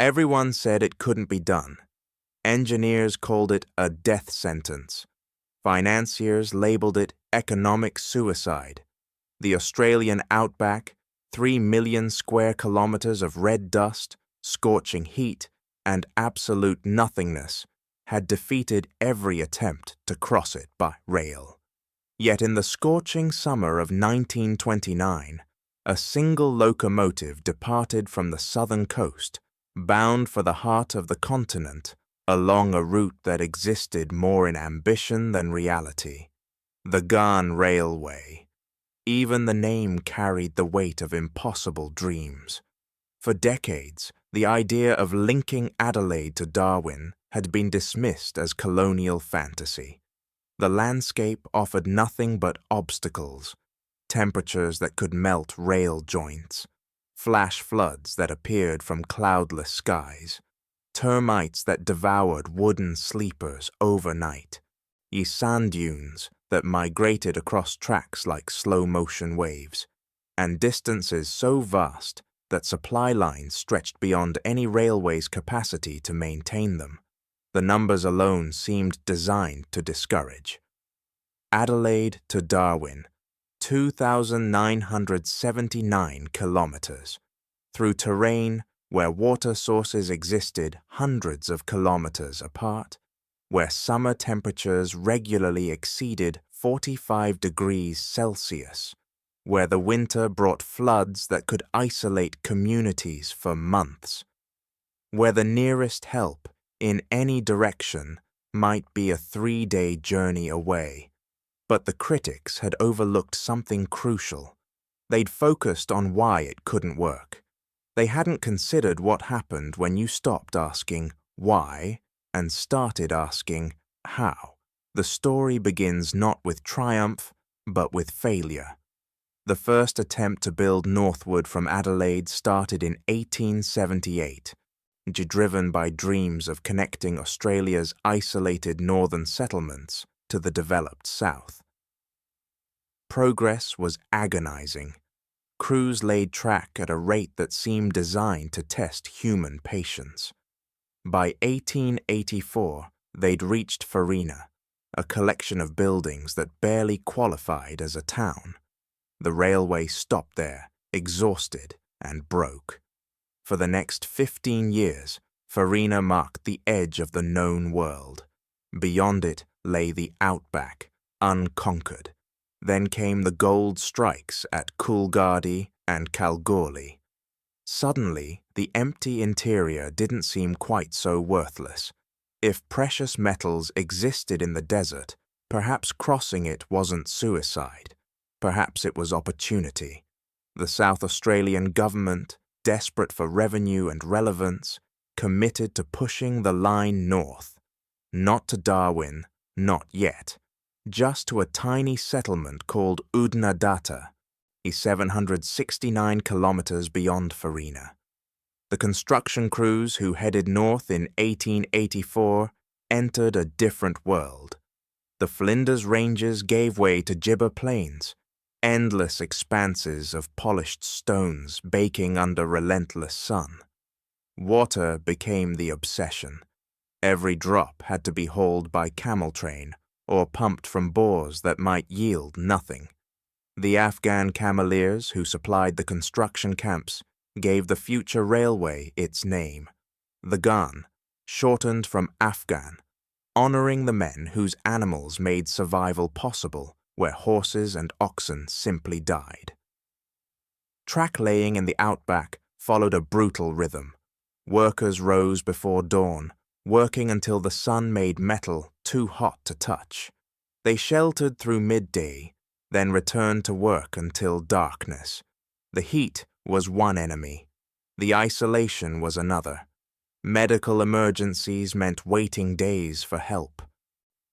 Everyone said it couldn't be done. Engineers called it a death sentence. Financiers labeled it economic suicide. The Australian Outback, 3 million square kilometres of red dust, scorching heat, and absolute nothingness, had defeated every attempt to cross it by rail. Yet in the scorching summer of 1929, a single locomotive departed from the southern coast, bound for the heart of the continent, along a route that existed more in ambition than reality. The Garratt Railway. Even the name carried the weight of impossible dreams. For decades, the idea of linking Adelaide to Darwin had been dismissed as colonial fantasy. The landscape offered nothing but obstacles, temperatures that could melt rail joints, flash floods that appeared from cloudless skies, termites that devoured wooden sleepers overnight, sand dunes that migrated across tracks like slow-motion waves, and distances so vast that supply lines stretched beyond any railway's capacity to maintain them. The numbers alone seemed designed to discourage. Adelaide to Darwin, 2,979 kilometres, through terrain where water sources existed hundreds of kilometres apart, where summer temperatures regularly exceeded 45 degrees Celsius, where the winter brought floods that could isolate communities for months, where the nearest help in any direction might be a 3-day journey away. But the critics had overlooked something crucial. They'd focused on why it couldn't work. They hadn't considered what happened when you stopped asking why and started asking how. The story begins not with triumph, but with failure. The first attempt to build northward from Adelaide started in 1878, driven by dreams of connecting Australia's isolated northern settlements to the developed south. Progress was agonizing. Crews laid track at a rate that seemed designed to test human patience. By 1884, they'd reached Farina, a collection of buildings that barely qualified as a town. The railway stopped there, exhausted and broke. For the next 15 years, Farina marked the edge of the known world. Beyond it lay the Outback, unconquered. Then came the gold strikes at Coolgardie and Kalgoorlie. Suddenly, the empty interior didn't seem quite so worthless. If precious metals existed in the desert, perhaps crossing it wasn't suicide. Perhaps it was opportunity. The South Australian government, desperate for revenue and relevance, committed to pushing the line north. Not to Darwin, not yet. Just to a tiny settlement called Oodnadatta, 769 kilometres beyond Farina. The construction crews who headed north in 1884 entered a different world. The Flinders Ranges gave way to Gibber Plains, endless expanses of polished stones baking under relentless sun. Water became the obsession. Every drop had to be hauled by camel train or pumped from bores that might yield nothing. The Afghan cameleers who supplied the construction camps gave the future railway its name, the Garratt, shortened from Afghan, honoring the men whose animals made survival possible where horses and oxen simply died. Track laying in the Outback followed a brutal rhythm. Workers rose before dawn, working until the sun made metal too hot to touch. They sheltered through midday, then returned to work until darkness. The heat was one enemy. The isolation was another. Medical emergencies meant waiting days for help.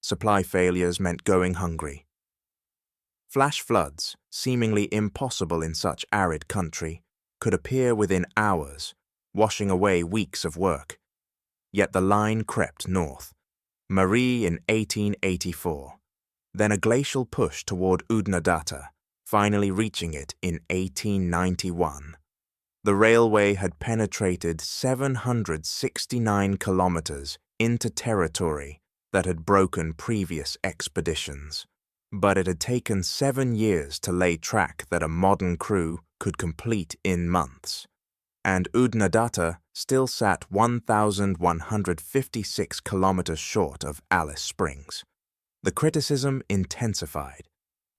Supply failures meant going hungry. Flash floods, seemingly impossible in such arid country, could appear within hours, washing away weeks of work. Yet the line crept north. Marie in 1884. Then a glacial push toward Oodnadatta, finally reaching it in 1891. The railway had penetrated 769 kilometers into territory that had broken previous expeditions, but it had taken 7 years to lay track that a modern crew could complete in months, and Oodnadatta still sat 1,156 kilometers short of Alice Springs. The criticism intensified.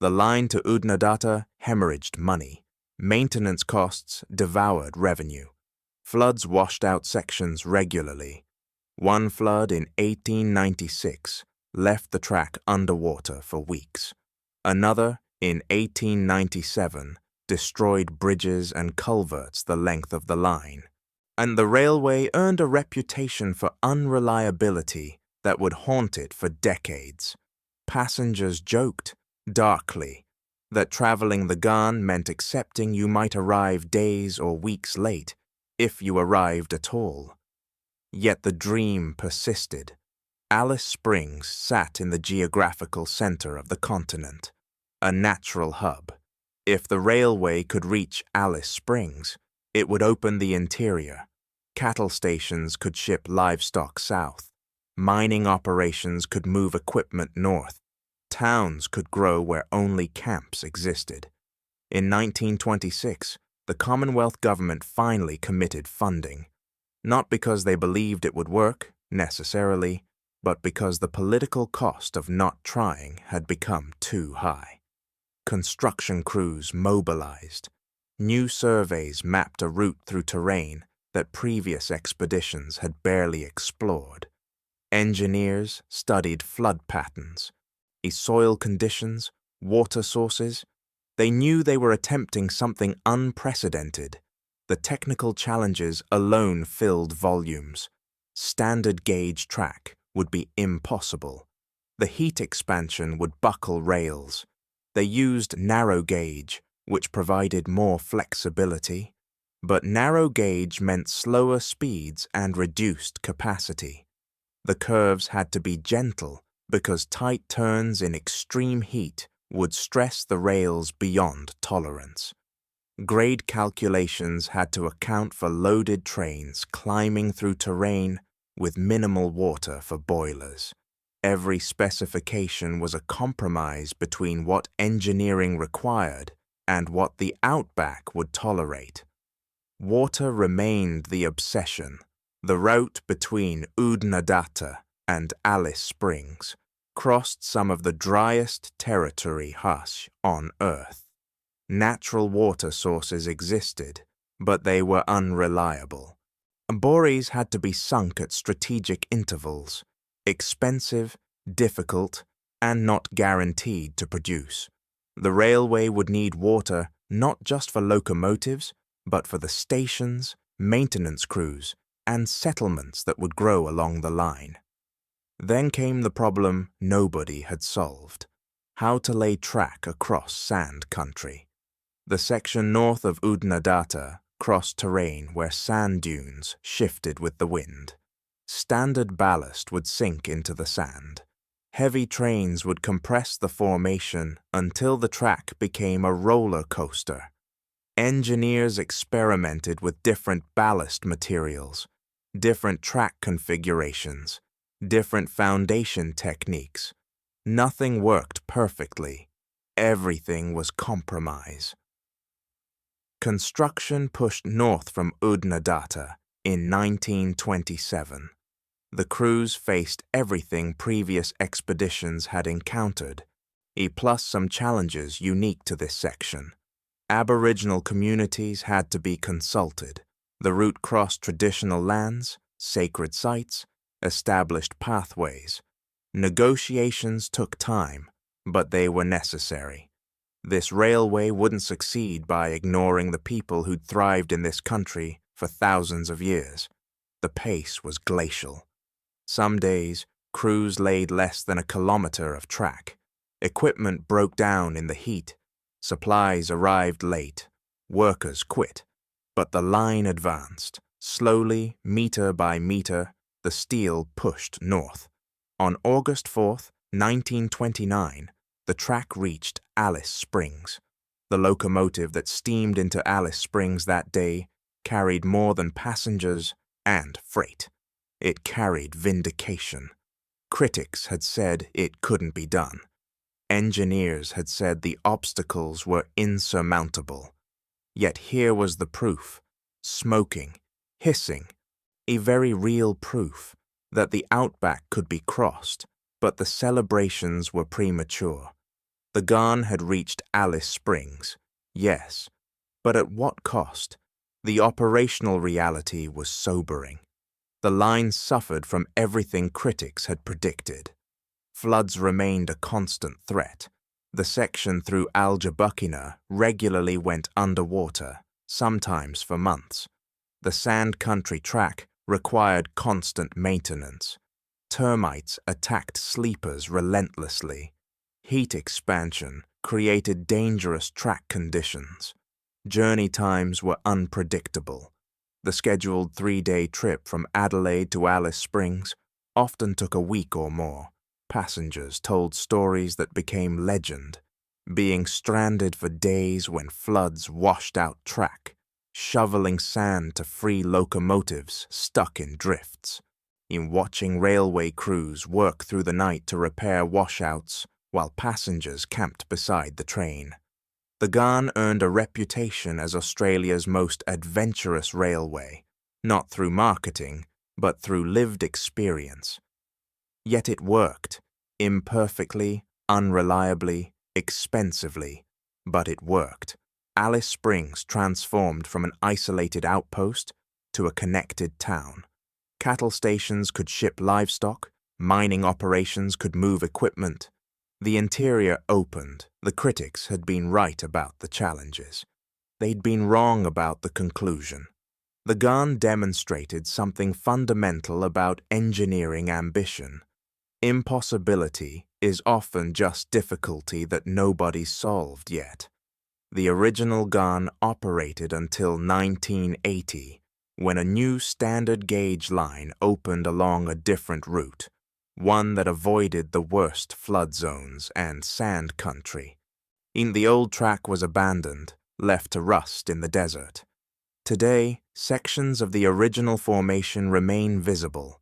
The line to Oodnadatta hemorrhaged money. Maintenance costs devoured revenue. Floods washed out sections regularly. One flood in 1896 left the track underwater for weeks. Another, in 1897, destroyed bridges and culverts the length of the line. And the railway earned a reputation for unreliability that would haunt it for decades. Passengers joked, darkly, that traveling the Garn meant accepting you might arrive days or weeks late, if you arrived at all. Yet the dream persisted. Alice Springs sat in the geographical center of the continent, a natural hub. If the railway could reach Alice Springs, it would open the interior. Cattle stations could ship livestock south. Mining operations could move equipment north. Towns could grow where only camps existed. In 1926, the Commonwealth government finally committed funding, not because they believed it would work, necessarily, but because the political cost of not trying had become too high. Construction crews mobilized. New surveys mapped a route through terrain that previous expeditions had barely explored. Engineers studied flood patterns, soil conditions, water sources. They knew they were attempting something unprecedented. The technical challenges alone filled volumes. Standard gauge track would be impossible. The heat expansion would buckle rails. They used narrow gauge, which provided more flexibility. But narrow gauge meant slower speeds and reduced capacity. The curves had to be gentle, because tight turns in extreme heat would stress the rails beyond tolerance. Grade calculations had to account for loaded trains climbing through terrain with minimal water for boilers. Every specification was a compromise between what engineering required and what the Outback would tolerate. Water remained the obsession. The route between Oodnadatta and Alice Springs crossed some of the driest territory on Earth. Natural water sources existed, but they were unreliable. Borees had to be sunk at strategic intervals, expensive, difficult, and not guaranteed to produce. The railway would need water not just for locomotives, but for the stations, maintenance crews, and settlements that would grow along the line. Then came the problem nobody had solved: how to lay track across sand country. The section north of Oodnadatta crossed terrain where sand dunes shifted with the wind. Standard ballast would sink into the sand. Heavy trains would compress the formation until the track became a roller coaster. Engineers experimented with different ballast materials, different track configurations, different foundation techniques. Nothing worked perfectly. Everything was compromise. Construction pushed north from Oodnadatta in 1927. The crews faced everything previous expeditions had encountered, plus some challenges unique to this section. Aboriginal communities had to be consulted. The route crossed traditional lands, sacred sites, established pathways. Negotiations took time, but they were necessary. This railway wouldn't succeed by ignoring the people who'd thrived in this country for thousands of years. The pace was glacial. Some days, crews laid less than a kilometer of track. Equipment broke down in the heat. Supplies arrived late. Workers quit. But the line advanced. Slowly, meter by meter, the steel pushed north. On August 4th, 1929, the track reached Alice Springs. The locomotive that steamed into Alice Springs that day carried more than passengers and freight. It carried vindication. Critics had said it couldn't be done. Engineers had said the obstacles were insurmountable. Yet here was the proof, smoking, hissing, a very real proof that the Outback could be crossed, but the celebrations were premature. The Garn had reached Alice Springs, yes, but at what cost? The operational reality was sobering. The line suffered from everything critics had predicted. Floods remained a constant threat. The section through Algebuckina regularly went underwater, sometimes for months. The sand country track required constant maintenance. Termites attacked sleepers relentlessly. Heat expansion created dangerous track conditions. Journey times were unpredictable. The scheduled 3-day trip from Adelaide to Alice Springs often took a week or more. Passengers told stories that became legend, being stranded for days when floods washed out track, shoveling sand to free locomotives stuck in drifts, in watching railway crews work through the night to repair washouts while passengers camped beside the train. The Garn earned a reputation as Australia's most adventurous railway, not through marketing, but through lived experience. Yet it worked, imperfectly, unreliably, expensively, but it worked. Alice Springs transformed from an isolated outpost to a connected town. Cattle stations could ship livestock, mining operations could move equipment. The interior opened. The critics had been right about the challenges. They'd been wrong about the conclusion. The Garn demonstrated something fundamental about engineering ambition. Impossibility is often just difficulty that nobody's solved yet. The original Garn operated until 1980, when a new standard gauge line opened along a different route, one that avoided the worst flood zones and sand country. The old track was abandoned, left to rust in the desert. Today, sections of the original formation remain visible,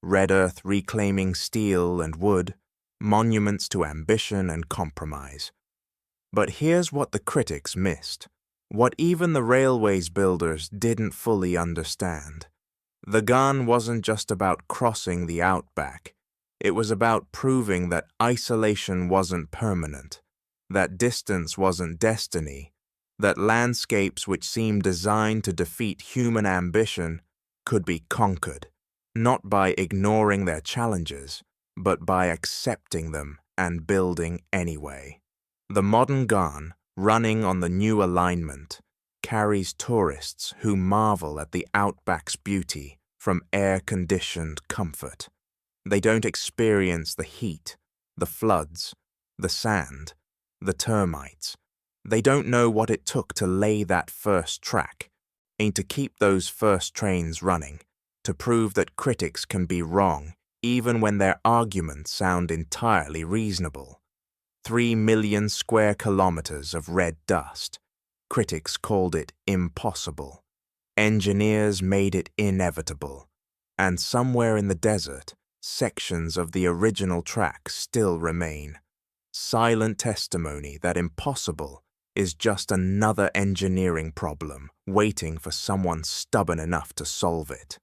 red earth reclaiming steel and wood, monuments to ambition and compromise. But here's what the critics missed, what even the railways builders didn't fully understand. The Garn wasn't just about crossing the Outback. It was about proving that isolation wasn't permanent, that distance wasn't destiny, that landscapes which seemed designed to defeat human ambition could be conquered, not by ignoring their challenges, but by accepting them and building anyway. The modern Garn, running on the new alignment, carries tourists who marvel at the Outback's beauty from air-conditioned comfort. They don't experience the heat, the floods, the sand, the termites. They don't know what it took to lay that first track, and to keep those first trains running, to prove that critics can be wrong even when their arguments sound entirely reasonable. 3 million square kilometers of red dust. Critics called it impossible. Engineers made it inevitable. And somewhere in the desert, sections of the original track still remain. Silent testimony that impossible is just another engineering problem waiting for someone stubborn enough to solve it.